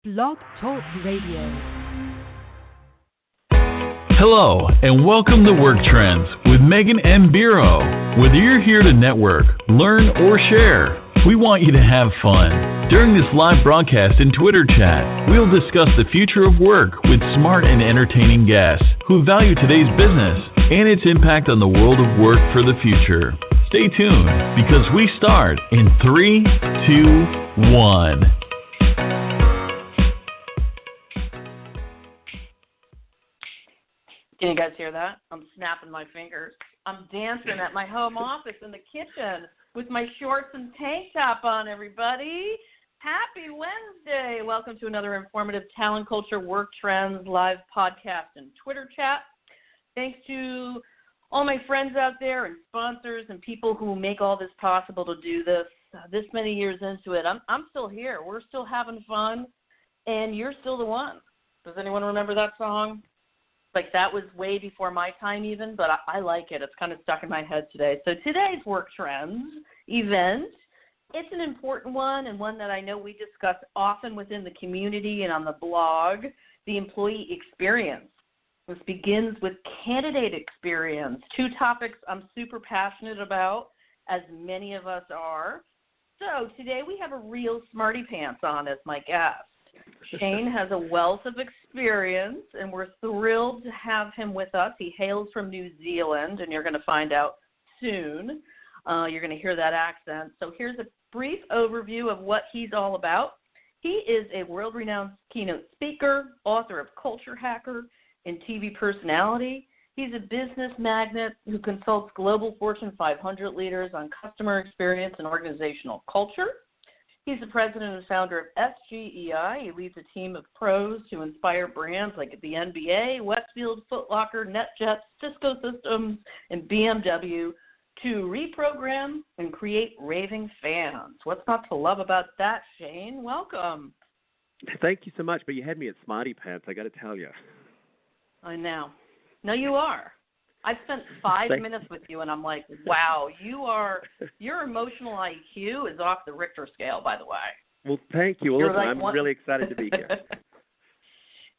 Blog Talk Radio. Hello, and welcome to Work Trends with Meghan M. Biro. Whether you're here to network, learn, or share, we want you to have fun. During this live broadcast and Twitter chat, we'll discuss the future of work with smart and entertaining guests who value today's business and its impact on the world of work for the future. Stay tuned, because we start in 3, 2, 1. Can you guys hear that? I'm snapping my fingers. I'm dancing at my home office in the kitchen with my shorts and tank top on, everybody. Happy Wednesday. Welcome to another informative talent culture work trends live podcast and Twitter chat. Thanks to all my friends out there and sponsors and people who make all this possible to do this. This many years into it, I'm still here. We're still having fun, and you're still the one. Does anyone remember that song? Like, that was way before my time even, but I like it. It's kind of stuck in my head today. So today's Work Trends event, it's an important one, and one that I know we discuss often within the community and on the blog, the employee experience. This begins with candidate experience, two topics I'm super passionate about, as many of us are. So today we have a real smarty pants on as my guest. Shane has a wealth of experience, and we're thrilled to have him with us. He hails from New Zealand, and you're going to find out soon. You're going to hear that accent. So here's a brief overview of what he's all about. He is a world-renowned keynote speaker, author of Culture Hacker, and TV personality. He's a business magnate who consults global Fortune 500 leaders on customer experience and organizational culture. He's the president and founder of SGEI. He leads a team of pros to inspire brands like the NBA, Westfield, Foot Locker, NetJets, Cisco Systems, and BMW to reprogram and create raving fans. What's not to love about that, Shane? Welcome. Thank you so much, but you had me at Smarty Pants, I got to tell you. I know. No, you are. I've spent 5 minutes with you, and I'm like, wow, your emotional IQ is off the Richter scale, by the way. Well, thank you. Well, listen, like I'm really excited to be here.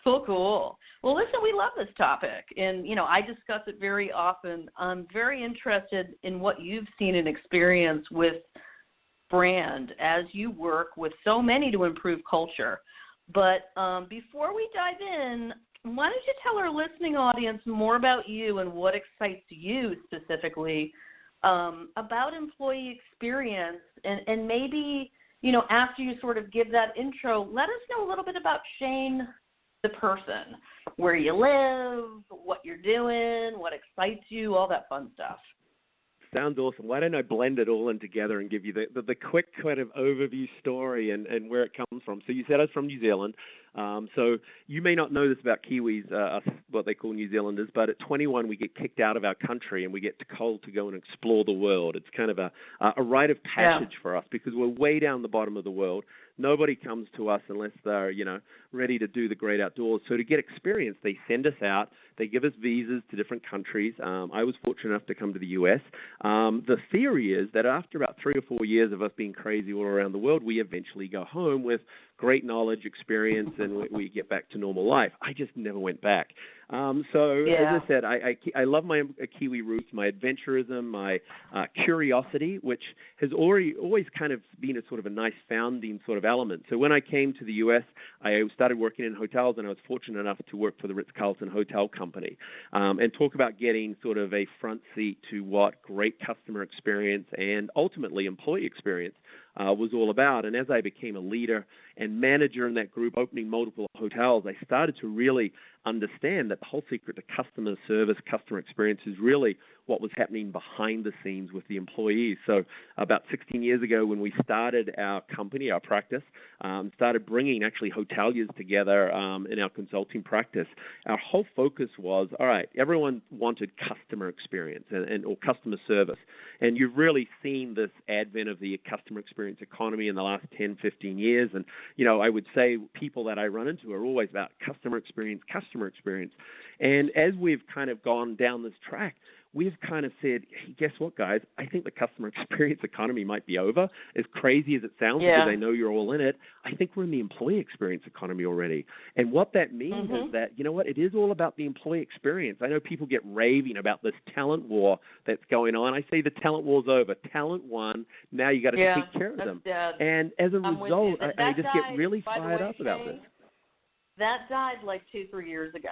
Cool. Well, listen, we love this topic, and, I discuss it very often. I'm very interested in what you've seen and experienced with brand as you work with so many to improve culture. But before we dive in, why don't you tell our listening audience more about you and what excites you specifically about employee experience, and maybe, after you sort of give that intro, let us know a little bit about Shane, the person, where you live, what you're doing, what excites you, all that fun stuff. Sounds awesome. Why don't I blend it all in together and give you the quick kind of overview story and where it comes from. So you said I was from New Zealand. So you may not know this about Kiwis, us, what they call New Zealanders, but at 21 we get kicked out of our country and we get told to go and explore the world. It's kind of a rite of passage for us because we're way down the bottom of the world. Nobody comes to us unless they're, ready to do the great outdoors. So to get experience, they send us out. They give us visas to different countries. I was fortunate enough to come to the U.S. The theory is that after about 3 or 4 years of us being crazy all around the world, we eventually go home with great knowledge, experience, and we get back to normal life. I just never went back. As I said, I love my Kiwi roots, my adventurism, my curiosity, which has always kind of been a sort of a nice founding sort of element. So when I came to the U.S., I started working in hotels, and I was fortunate enough to work for the Ritz-Carlton Hotel Company and talk about getting sort of a front seat to what great customer experience and ultimately employee experience was all about. And as I became a leader and manager in that group, opening multiple hotels, I started to really understand that the whole secret to customer service, customer experience is really what was happening behind the scenes with the employees. So about 16 years ago when we started our company, our practice, started bringing actually hoteliers together in our consulting practice, our whole focus was, all right, everyone wanted customer experience or customer service. And you've really seen this advent of the customer experience economy in the last 10, 15 years. And, I would say people that I run into are always about customer experience. And as we've kind of gone down this track, we've kind of said, hey, guess what, guys? I think the customer experience economy might be over. As crazy as it sounds, because I know you're all in it, I think we're in the employee experience economy already. And what that means is that, you know what, it is all about the employee experience. I know people get raving about this talent war that's going on. I say the talent war's over. Talent won. Now you got to take care of them. Dead. And as a result, I just get really fired fired up about this. That died like 2-3 years ago.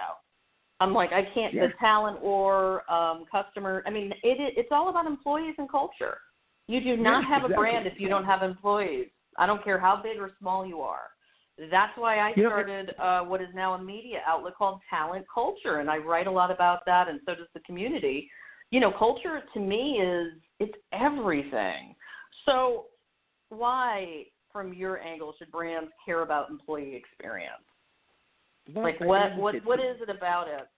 I'm like, I can't, the talent war, customer, I mean, it's all about employees and culture. You do not have a brand if you don't have employees. I don't care how big or small you are. That's why I started what is now a media outlet called Talent Culture, and I write a lot about that, and so does the community. You know, culture to me it's everything. So why, from your angle, should brands care about employee experience? Like, what is it about it?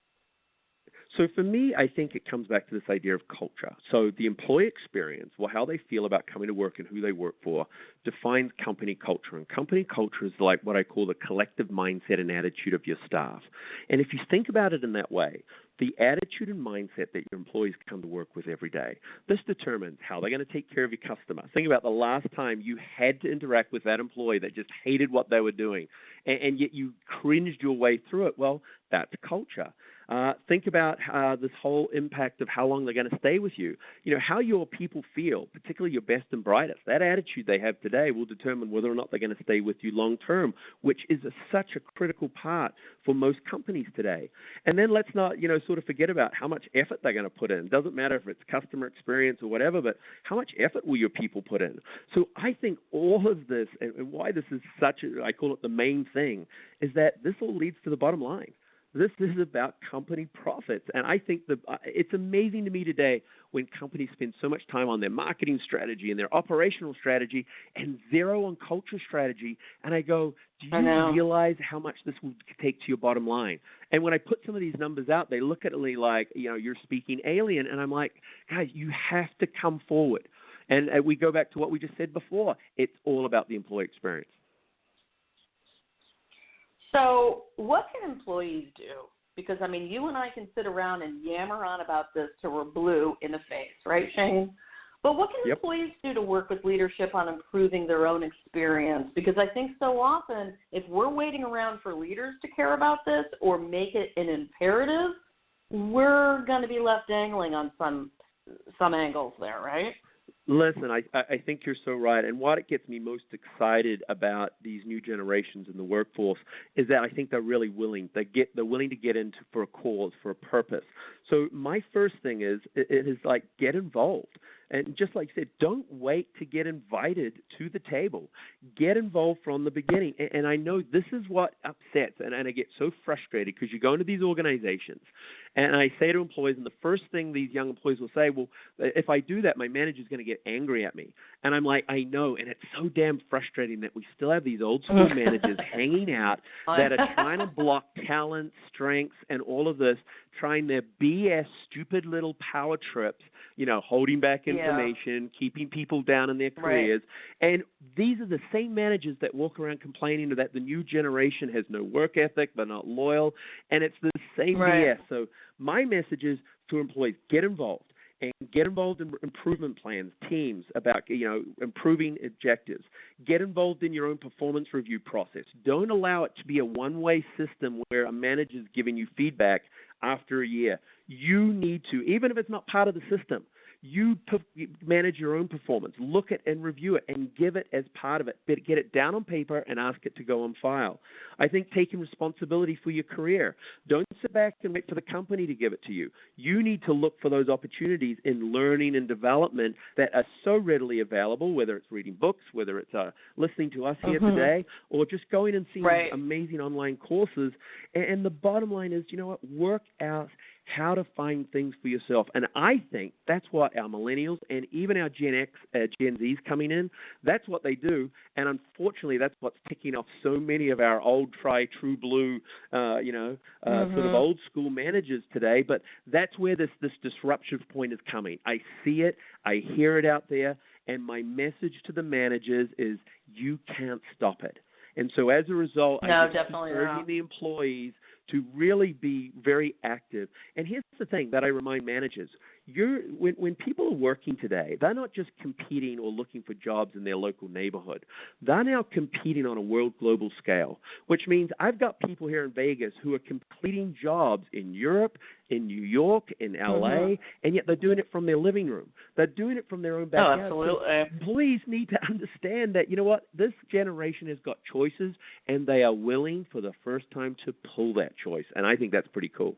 So for me, I think it comes back to this idea of culture. So the employee experience, well, how they feel about coming to work and who they work for, defines company culture. And company culture is like what I call the collective mindset and attitude of your staff. And if you think about it in that way, the attitude and mindset that your employees come to work with every day, this determines how they're going to take care of your customer. Think about the last time you had to interact with that employee that just hated what they were doing, and yet you cringed your way through it. Well, that's culture. Think about this whole impact of how long they're going to stay with you. You know, how your people feel, particularly your best and brightest. That attitude they have today will determine whether or not they're going to stay with you long term, which is such a critical part for most companies today. And then let's not, sort of forget about how much effort they're going to put in. It doesn't matter if it's customer experience or whatever, but how much effort will your people put in? So I think all of this, and why this is I call it the main thing, is that this all leads to the bottom line. This is about company profits. And I think it's amazing to me today when companies spend so much time on their marketing strategy and their operational strategy and zero on culture strategy. And I go, do you realize how much this will take to your bottom line? And when I put some of these numbers out, they look at me like, you're speaking alien. And I'm like, guys, you have to come forward. And we go back to what we just said before. It's all about the employee experience. So what can employees do? Because, I mean, you and I can sit around and yammer on about this till we're blue in the face, right, Shane? But what can employees do to work with leadership on improving their own experience? Because I think so often if we're waiting around for leaders to care about this or make it an imperative, we're going to be left dangling on some angles there, right? Listen, I think you're so right. And what gets me most excited about these new generations in the workforce is that I think they're really willing. They're willing to get into for a cause, for a purpose. So my first thing is like get involved. And just like you said, don't wait to get invited to the table. Get involved from the beginning. And I know this is what upsets, and I get so frustrated because you go into these organizations, and I say to employees, and the first thing these young employees will say, well, if I do that, my manager's going to get angry at me. And I'm like, I know, and it's so damn frustrating that we still have these old school managers hanging out that are trying to block talent, strengths, and all of this, trying their BS, stupid little power trips, holding back information, keeping people down in their careers. Right. And these are the same managers that walk around complaining that the new generation has no work ethic, they're not loyal, and it's the same BS. So my message is to employees, get involved. And get involved in improvement plans, teams about, improving objectives. Get involved in your own performance review process. Don't allow it to be a one-way system where a manager is giving you feedback after a year. You need to, even if it's not part of the system, you manage your own performance. Look at and review it and give it as part of it. But get it down on paper and ask it to go on file. I think taking responsibility for your career. Don't sit back and wait for the company to give it to you. You need to look for those opportunities in learning and development that are so readily available, whether it's reading books, whether it's listening to us here today, or just going and seeing amazing online courses. And the bottom line is, work out how to find things for yourself. And I think that's what our millennials and even our Gen Zs coming in, that's what they do. And unfortunately, that's what's ticking off so many of our old true blue, sort of old school managers today. But that's where this disruptive point is coming. I see it. I hear it out there. And my message to the managers is you can't stop it. And so as a result, I keep urging the employees to really be very active. And here's the thing that I remind managers. when people are working today, they're not just competing or looking for jobs in their local neighborhood. They're now competing on a world global scale, which means I've got people here in Vegas who are completing jobs in Europe, in New York, in LA, and yet they're doing it from their living room. They're doing it from their own backyard. Oh, absolutely. So employees need to understand that, you know what, this generation has got choices, and they are willing for the first time to pull that choice, and I think that's pretty cool.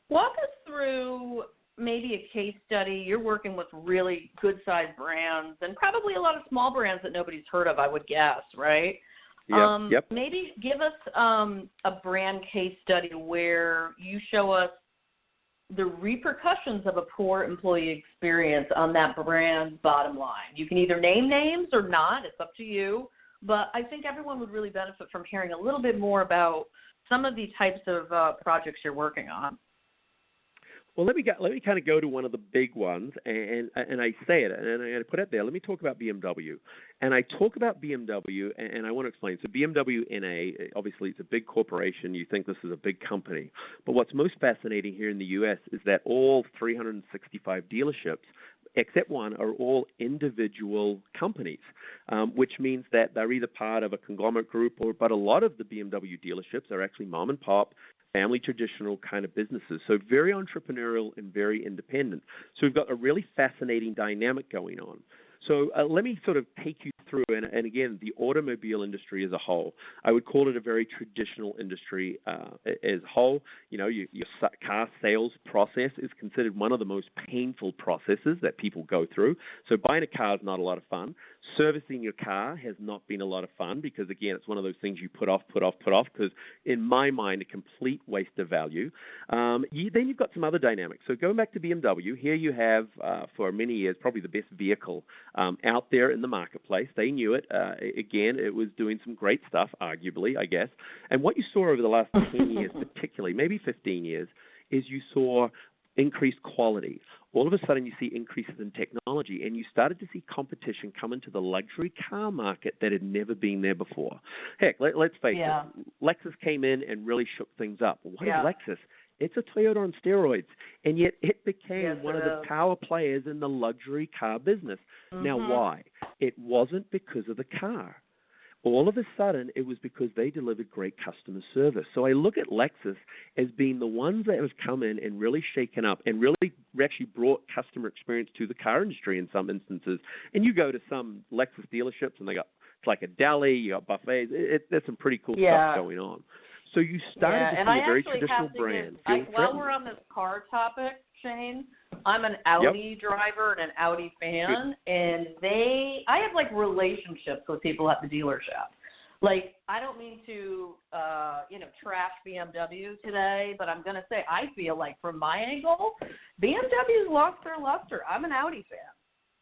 Walk us through maybe a case study. You're working with really good-sized brands and probably a lot of small brands that nobody's heard of, I would guess, right? Yep. Maybe give us a brand case study where you show us the repercussions of a poor employee experience on that brand's bottom line. You can either name names or not. It's up to you. But I think everyone would really benefit from hearing a little bit more about some of the types of projects you're working on. Well, let me kind of go to one of the big ones, and I say it, and I put it there. Let me talk about BMW, and I talk about BMW, and I want to explain. So BMW NA, obviously, it's a big corporation. You think this is a big company, but what's most fascinating here in the U.S. is that all 365 dealerships, except one, are all individual companies, which means that they're either part of a conglomerate group, but a lot of the BMW dealerships are actually mom and pop, family traditional kind of businesses. So very entrepreneurial and very independent. So we've got a really fascinating dynamic going on. So let me sort of take you through, and again, the automobile industry as a whole, I would call it a very traditional industry as a whole. You know, your car sales process is considered one of the most painful processes that people go through. So buying a car is not a lot of fun. Servicing your car has not been a lot of fun because, again, it's one of those things you put off, because in my mind, a complete waste of value. Then you've got some other dynamics. So going back to BMW, here you have, for many years, probably the best vehicle out there in the marketplace. They knew it. Again, it was doing some great stuff, arguably, I guess. And what you saw over the last 10 years, particularly, maybe 15 years, is you saw increased quality. All of a sudden, you see increases in technology, and you started to see competition come into the luxury car market that had never been there before. Heck, let's face it, Lexus came in and really shook things up. What is Lexus? It's a Toyota on steroids, and yet it became one of the power players in the luxury car business. Now, why? It wasn't because of the car. All of a sudden, it was because they delivered great customer service. So I look at Lexus as being the ones that have come in and really shaken up and really actually brought customer experience to the car industry in some instances. And you go to some Lexus dealerships, and it's like a deli, you got buffets. There's some pretty cool stuff going on. So you started to see a very traditional brand. While we're on this car topic, Shane, I'm an Audi driver and an Audi fan, and I have like relationships with people at the dealership. Like, I don't mean to, trash BMW today, but I'm going to say I feel like from my angle, BMW's lost their luster. I'm an Audi fan.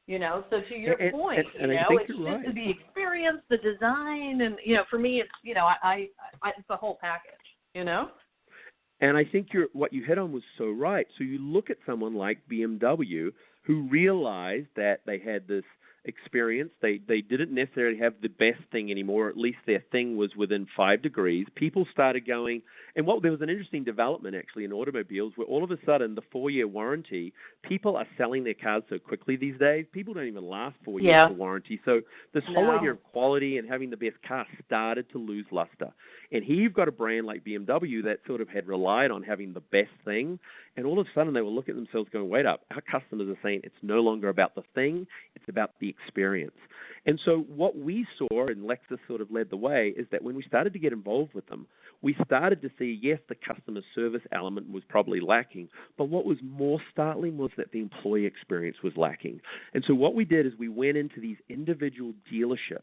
You know, so to your point, it's just the experience, the design, and, for me, it's, it's the whole package, And I think what you hit on was so right. So you look at someone like BMW who realized that they had this experience. They didn't necessarily have the best thing anymore. At least their thing was within 5 degrees. People started going, and there was an interesting development actually in automobiles where all of a sudden the 4-year warranty, people are selling their cars so quickly these days. People don't even last 4 years for warranty. So this whole idea of quality and having the best car started to lose luster. And here you've got a brand like BMW that sort of had relied on having the best thing. And all of a sudden they will look at themselves going, wait up, our customers are saying it's no longer about the thing, it's about the experience. And so what we saw, and Lexus sort of led the way, is that when we started to get involved with them, we started to see, yes, the customer service element was probably lacking, but what was more startling was that the employee experience was lacking. And so what we did is we went into these individual dealerships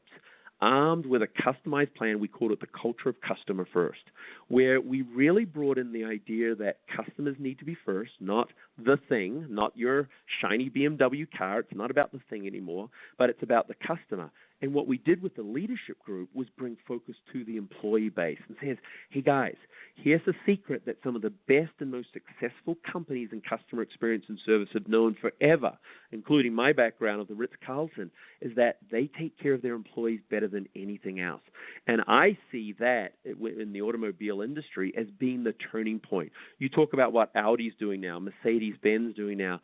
armed with a customized plan. We called it the culture of customer first, where we really brought in the idea that customers need to be first, not the thing, not your shiny BMW car. It's not about the thing anymore, but it's about the customer. And what we did with the leadership group was bring focus to the employee base and says, hey guys, here's the secret that some of the best and most successful companies in customer experience and service have known forever, including my background of the Ritz-Carlton, is that they take care of their employees better than anything else. And I see that in the automobile industry as being the turning point. You talk about what Audi's doing now, Mercedes-Benz doing now.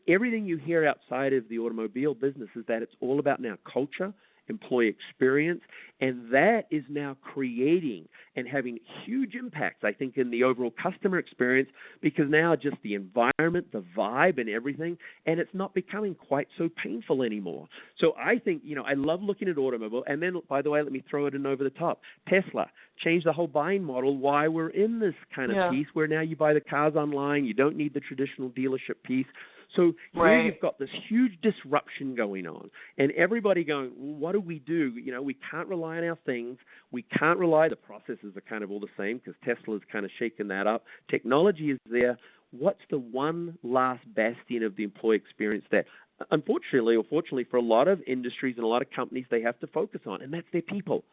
Everything you hear outside of the automobile business is that it's all about now culture, employee experience, and that is now creating and having huge impacts, I think, in the overall customer experience, because now just the environment, the vibe and everything, and it's not becoming quite so painful anymore. So I think, I love looking at automobile, and then, by the way, let me throw it in over the top. Tesla changed the whole buying model. Why we're in this kind of piece where now you buy the cars online, you don't need the traditional dealership piece. So here you've got this huge disruption going on, and everybody going, what do? We can't rely on our things. We can't rely. The processes are kind of all the same because Tesla's kind of shaken that up. Technology is there. What's the one last bastion of the employee experience that, unfortunately or fortunately for a lot of industries and a lot of companies, they have to focus on, and that's their people.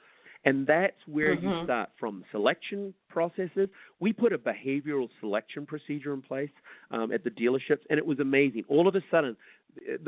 And that's where you start from selection processes. We put a behavioral selection procedure in place at the dealerships, and it was amazing. All of a sudden,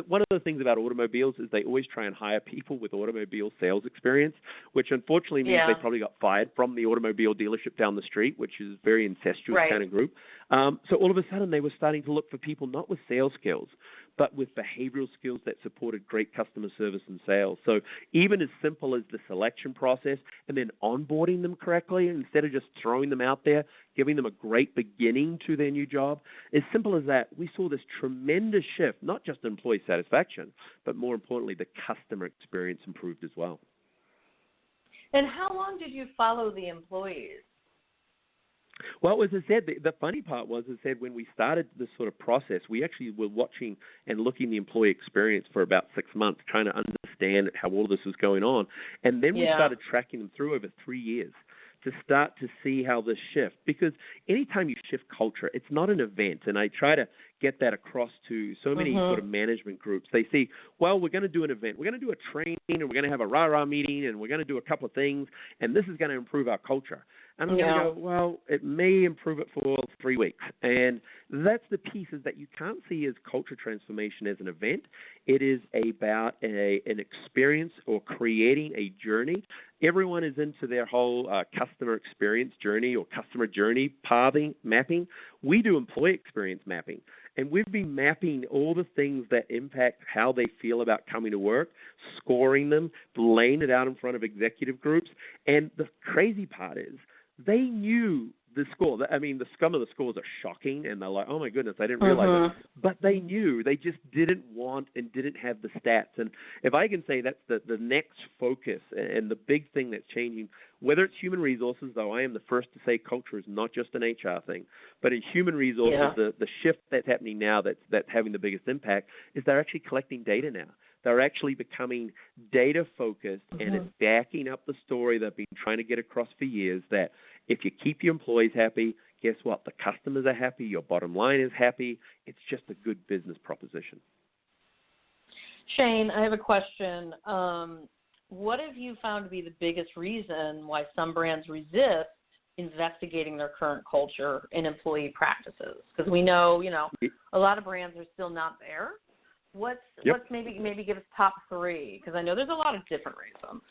one of the things about automobiles is they always try and hire people with automobile sales experience, which unfortunately means they probably got fired from the automobile dealership down the street, which is a very incestuous kind of group. So all of a sudden they were starting to look for people not with sales skills, but with behavioral skills that supported great customer service and sales. So even as simple as the selection process and then onboarding them correctly, instead of just throwing them out there, giving them a great beginning to their new job, as simple as that, we saw this tremendous shift, not just in employee satisfaction, but more importantly, the customer experience improved as well. And how long did you follow the employees? Well, as I said, the funny part was, as I said, when we started this sort of process, we actually were watching and looking the employee experience for about 6 months, trying to understand how all this was going on. And then we started tracking them through over 3 years to start to see how this shift. Because anytime you shift culture, it's not an event. And I try to get that across to so many sort of management groups. They see, well, we're going to do an event. We're going to do a training, and we're going to have a rah-rah meeting, and we're going to do a couple of things, and this is going to improve our culture. And I'm going to go, well, it may improve it for 3 weeks. And that's the pieces that you can't see as culture transformation as an event. It is about an experience or creating a journey. Everyone is into their whole customer experience journey or customer journey mapping. We do employee experience mapping. And we've been mapping all the things that impact how they feel about coming to work, scoring them, laying it out in front of executive groups. And the crazy part is, they knew the score. I mean, some of the scores are shocking, and they're like, oh, my goodness, I didn't realize it. But they knew. They just didn't want and didn't have the stats. And if I can say that's the next focus and the big thing that's changing, whether it's human resources, though I am the first to say culture is not just an HR thing, but in human resources, the shift that's happening now that's having the biggest impact is they're actually collecting data now. They're actually becoming data-focused, and it's backing up the story they've been trying to get across for years that if you keep your employees happy, guess what? The customers are happy, your bottom line is happy. It's just a good business proposition. Shane, I have a question. What have you found to be the biggest reason why some brands resist investigating their current culture and employee practices? Because we know, a lot of brands are still not there. What's maybe give us top 3, because I know there's a lot of different reasons.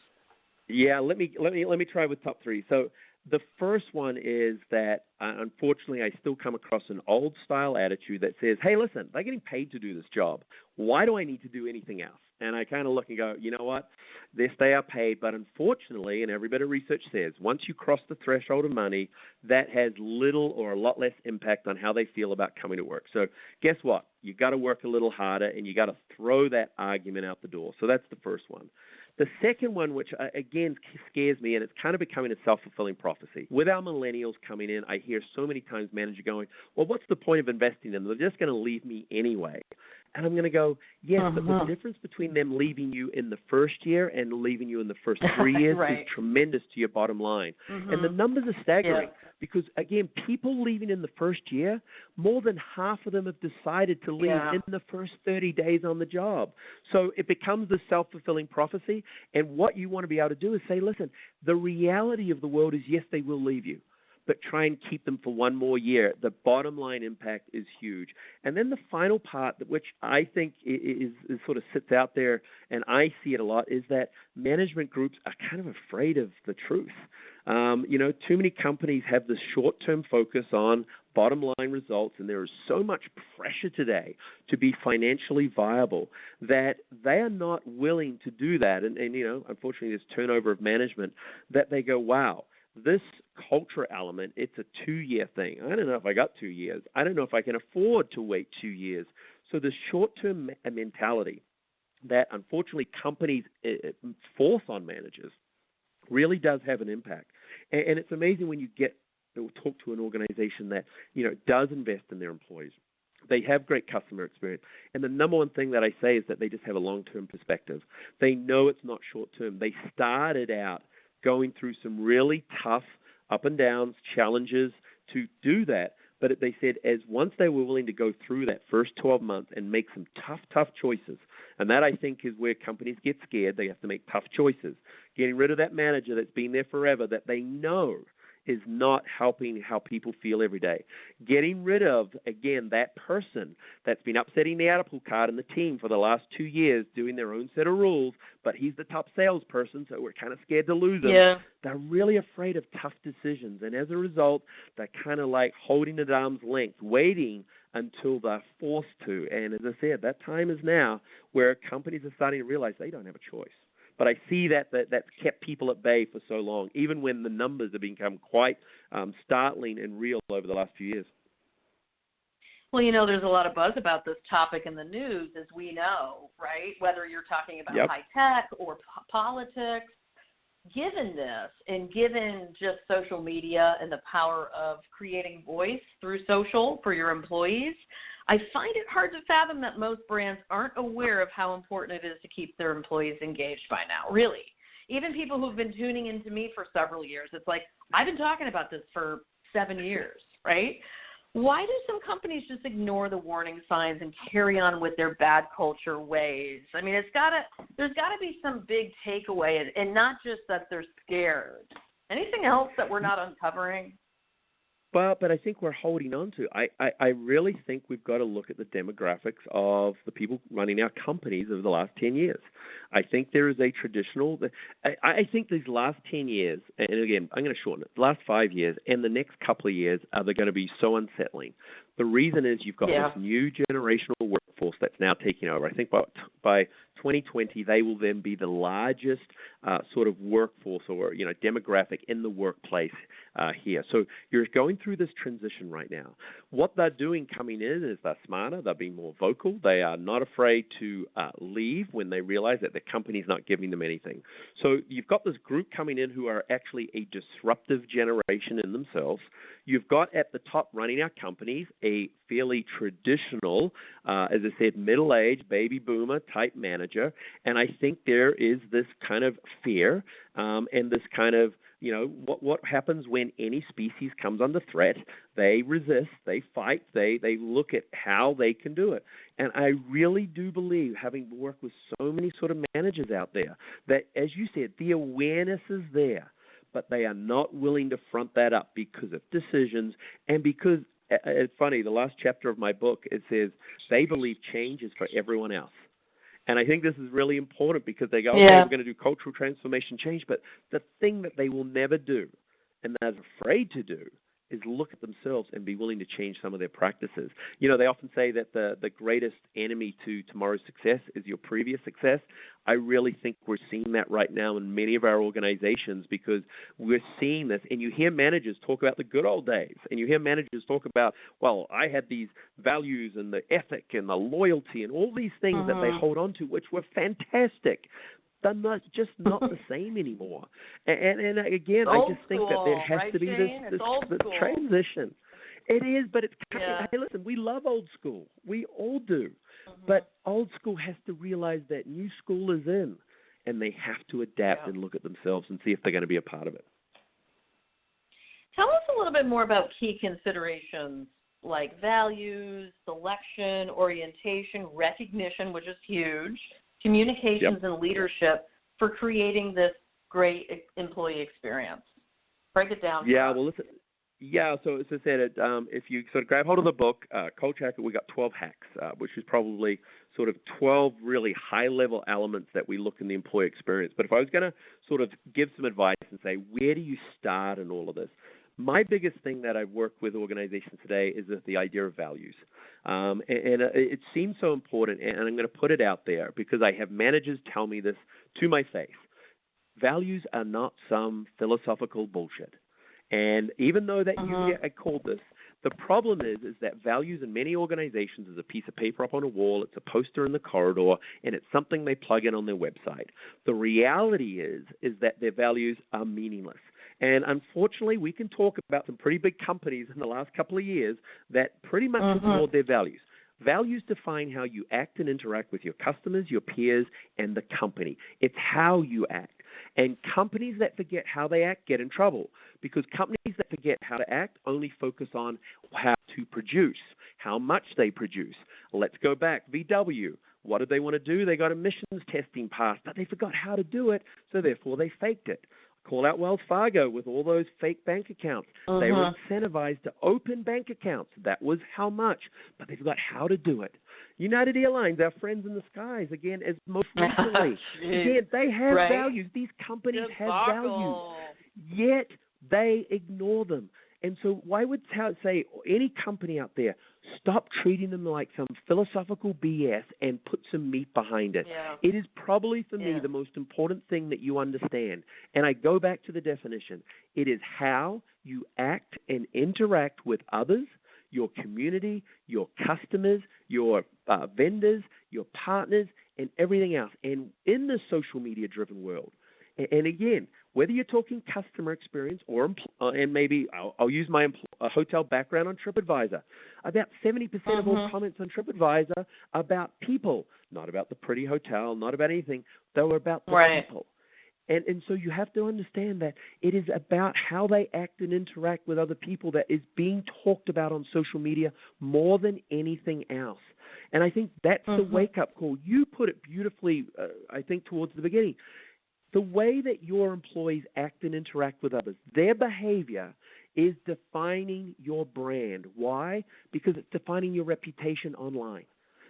Yeah, let me try with top 3. So the first one is that unfortunately I still come across an old style attitude that says, hey, listen, they're getting paid to do this job. Why do I need to do anything else? And I kind of look and go, you know what? Yes, they are paid, but unfortunately, and every bit of research says, once you cross the threshold of money, that has little or a lot less impact on how they feel about coming to work. So guess what? You got to work a little harder, and you got to throw that argument out the door. So that's the first one. The second one, which again scares me, and it's kind of becoming a self-fulfilling prophecy. With our millennials coming in, I hear so many times managers going, well, what's the point of investing in them? They're just going to leave me anyway. And I'm going to go, yes, but the difference between them leaving you in the first year and leaving you in the first 3 years is tremendous to your bottom line. And the numbers are staggering because, again, people leaving in the first year, more than half of them have decided to leave in the first 30 days on the job. So it becomes this self-fulfilling prophecy. And what you want to be able to do is say, listen, the reality of the world is, yes, they will leave you, but try and keep them for one more year. The bottom line impact is huge. And then the final part, which I think is sort of sits out there, and I see it a lot, is that management groups are kind of afraid of the truth. Too many companies have this short-term focus on bottom line results, and there is so much pressure today to be financially viable that they are not willing to do that. And unfortunately, this turnover of management, that they go, wow, this culture element, it's a 2-year thing. I don't know if I got 2 years. I don't know if I can afford to wait 2 years. So the short-term mentality that unfortunately companies force on managers really does have an impact. And it's amazing when you talk to an organization that, does invest in their employees. They have great customer experience. And the number one thing that I say is that they just have a long-term perspective. They know it's not short-term. They started out going through some really tough up and downs, challenges to do that. But they said as once they were willing to go through that first 12 months and make some tough choices, and that I think is where companies get scared. They have to make tough choices. Getting rid of that manager that's been there forever that they know is not helping how people feel every day. Getting rid of, again, that person that's been upsetting the apple cart in the team for the last 2 years, doing their own set of rules, but he's the top salesperson, so we're kind of scared to lose him. Yeah. They're really afraid of tough decisions, and as a result, they're kind of like holding it at arm's length, waiting until they're forced to. And as I said, that time is now where companies are starting to realize they don't have a choice. But I see that's kept people at bay for so long, even when the numbers have become quite startling and real over the last few years. Well, there's a lot of buzz about this topic in the news, as we know, right? Whether you're talking about high tech or politics, given this and given just social media and the power of creating voice through social for your employees, I find it hard to fathom that most brands aren't aware of how important it is to keep their employees engaged by now, really. Even people who've been tuning into me for several years, it's like, I've been talking about this for 7 years, right? Why do some companies just ignore the warning signs and carry on with their bad culture ways? I mean, there's got to be some big takeaway, and not just that they're scared. Anything else that we're not uncovering? But I think we're holding on to. I really think we've got to look at the demographics of the people running our companies over the last 10 years. I think there is a traditional – I think these last 10 years, and again, I'm going to shorten it, the last 5 years and the next couple of years are going to be so unsettling. The reason is you've got this new generational workforce that's now taking over. I think by 2020, they will then be the largest sort of workforce or demographic in the workplace here. So you're going through this transition right now. What they're doing coming in is they're smarter, they're being more vocal, they are not afraid to leave when they realize that the company's not giving them anything. So you've got this group coming in who are actually a disruptive generation in themselves. You've got at the top running our companies a fairly traditional, as I said, middle-aged baby boomer type manager. And I think there is this kind of fear and this kind of, what happens when any species comes under threat? They resist, they fight, they look at how they can do it. And I really do believe, having worked with so many sort of managers out there, that, as you said, the awareness is there, but they are not willing to front that up because of decisions and because, it's funny, the last chapter of my book, it says they believe change is for everyone else. And I think this is really important because they go, okay, we're going to do cultural transformation change, but the thing that they will never do and they're afraid to do is look at themselves and be willing to change some of their practices. They often say that the greatest enemy to tomorrow's success is your previous success. I really think we're seeing that right now in many of our organizations because we're seeing this. And you hear managers talk about the good old days, and you hear managers talk about, well, I had these values and the ethic and the loyalty and all these things that they hold on to, which were fantastic. They're not the same anymore. And again, I just think that there has to be this transition. It is, but it's Yeah. hey, listen, we love old school. We all do. Mm-hmm. But old school has to realize that new school is in, and they have to adapt and look at themselves and see if they're going to be a part of it. Tell us a little bit more about key considerations like values, selection, orientation, recognition, which is huge, communications, and leadership for creating this great employee experience. Break it down. Yeah, well, listen. Yeah, so as I said, if you sort of grab hold of the book, Culture Hack, we got 12 hacks, which is probably sort of 12 really high-level elements that we look in the employee experience. But if I was going to sort of give some advice and say, where do you start in all of this? My biggest thing that I've worked with organizations today is the idea of values. And it seems so important, and I'm going to put it out there because I have managers tell me this to my face. Values are not some philosophical bullshit. And even though that you get called this, the problem is that values in many organizations is a piece of paper up on a wall, it's a poster in the corridor, and it's something they plug in on their website. The reality is that their values are meaningless. And unfortunately, we can talk about some pretty big companies in the last couple of years that pretty much ignored their values. Values define how you act and interact with your customers, your peers, and the company. It's how you act. And companies that forget how they act get in trouble because companies that forget how to act only focus on how to produce, how much they produce. Let's go back. VW, what did they want to do? They got emissions testing passed, but they forgot how to do it, so therefore they faked it. Call out Wells Fargo with all those fake bank accounts. They were incentivized to open bank accounts. That was how much, but they forgot how to do it. United Airlines, our friends in the skies, again, as most recently. Again, they have values. These companies have values, yet they ignore them. And so why would say any company out there, stop treating them like some philosophical BS and put some meat behind it. Yeah. It is probably, for me, the most important thing that you understand. And I go back to the definition. It is how you act and interact with others, your community, your customers, your vendors, your partners, and everything else. And in the social media-driven world, and again, whether you're talking customer experience or and maybe I'll use my hotel background on TripAdvisor. About 70% of all comments on TripAdvisor are about people, not about the pretty hotel, not about anything. They were about the people. And so you have to understand that it is about how they act and interact with other people that is being talked about on social media more than anything else. And I think that's the wake-up call. You put it beautifully, I think, towards the beginning. The way that your employees act and interact with others, their behavior is defining your brand. Why? Because it's defining your reputation online.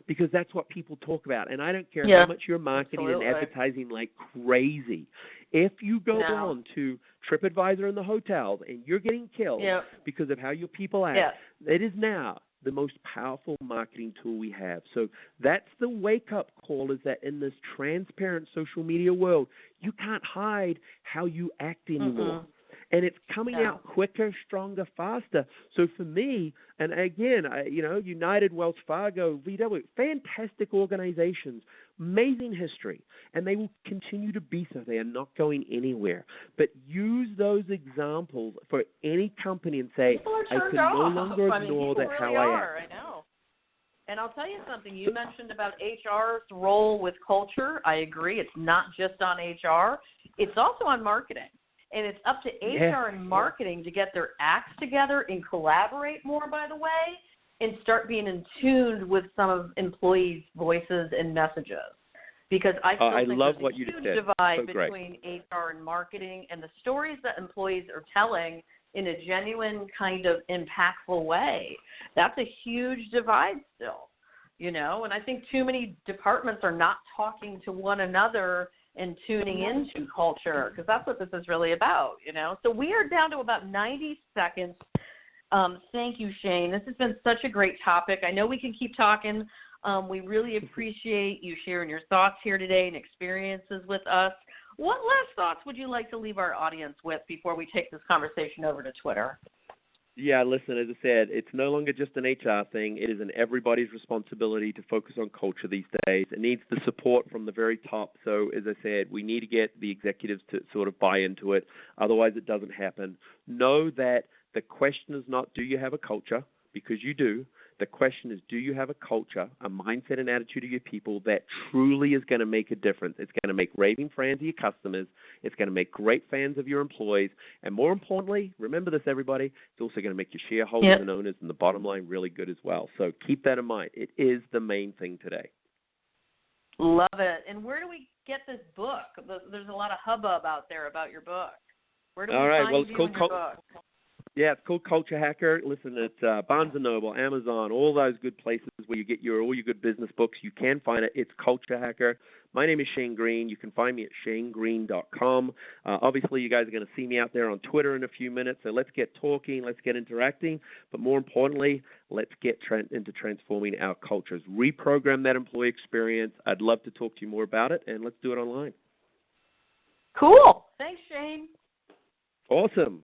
Because that's what people talk about. And I don't care how much you're marketing and advertising like crazy. If you go on to TripAdvisor in the hotels and you're getting killed because of how your people act, it is now the most powerful marketing tool we have. So that's the wake-up call, is that in this transparent social media world, you can't hide how you act anymore. And it's coming out quicker, stronger, faster. So for me, and again, United, Wells Fargo, VW, fantastic organizations, amazing history, and they will continue to be so. They are not going anywhere. But use those examples for any company and say, I can no longer ignore that how I act. I know. And I'll tell you something. You mentioned about HR's role with culture. I agree. It's not just on HR. It's also on marketing. And it's up to HR and marketing to get their acts together and collaborate more, by the way, and start being in tune with some of employees' voices and messages. Because I still think love there's what a you huge just said. divide between HR and marketing, and the stories that employees are telling in a genuine kind of impactful way. That's a huge divide still, and I think too many departments are not talking to one another and tuning into culture, because that's what this is really about, So we are down to about 90 seconds. Thank you, Shane. This has been such a great topic. I know we can keep talking. We really appreciate you sharing your thoughts here today and experiences with us. What last thoughts would you like to leave our audience with before we take this conversation over to Twitter? Yeah, listen, as I said, it's no longer just an HR thing. It is an everybody's responsibility to focus on culture these days. It needs the support from the very top. So, as I said, we need to get the executives to sort of buy into it. Otherwise, it doesn't happen. Know that The question is not, do you have a culture? Because you do. The question is, do you have a culture, a mindset and attitude of your people that truly is going to make a difference? It's going to make raving fans of your customers. It's going to make great fans of your employees. And more importantly, remember this, everybody, it's also going to make your shareholders and owners and the bottom line really good as well. So keep that in mind. It is the main thing today. Love it. And where do we get this book? There's a lot of hubbub out there about your book. Where do we find you and your book? Yeah, it's called Culture Hacker. Listen, it's Barnes & Noble, Amazon, all those good places where you get all your good business books. You can find it. It's Culture Hacker. My name is Shane Green. You can find me at shanegreen.com. Obviously, you guys are going to see me out there on Twitter in a few minutes. So let's get talking. Let's get interacting. But more importantly, let's get into transforming our cultures. Reprogram that employee experience. I'd love to talk to you more about it, and let's do it online. Cool. Thanks, Shane. Awesome.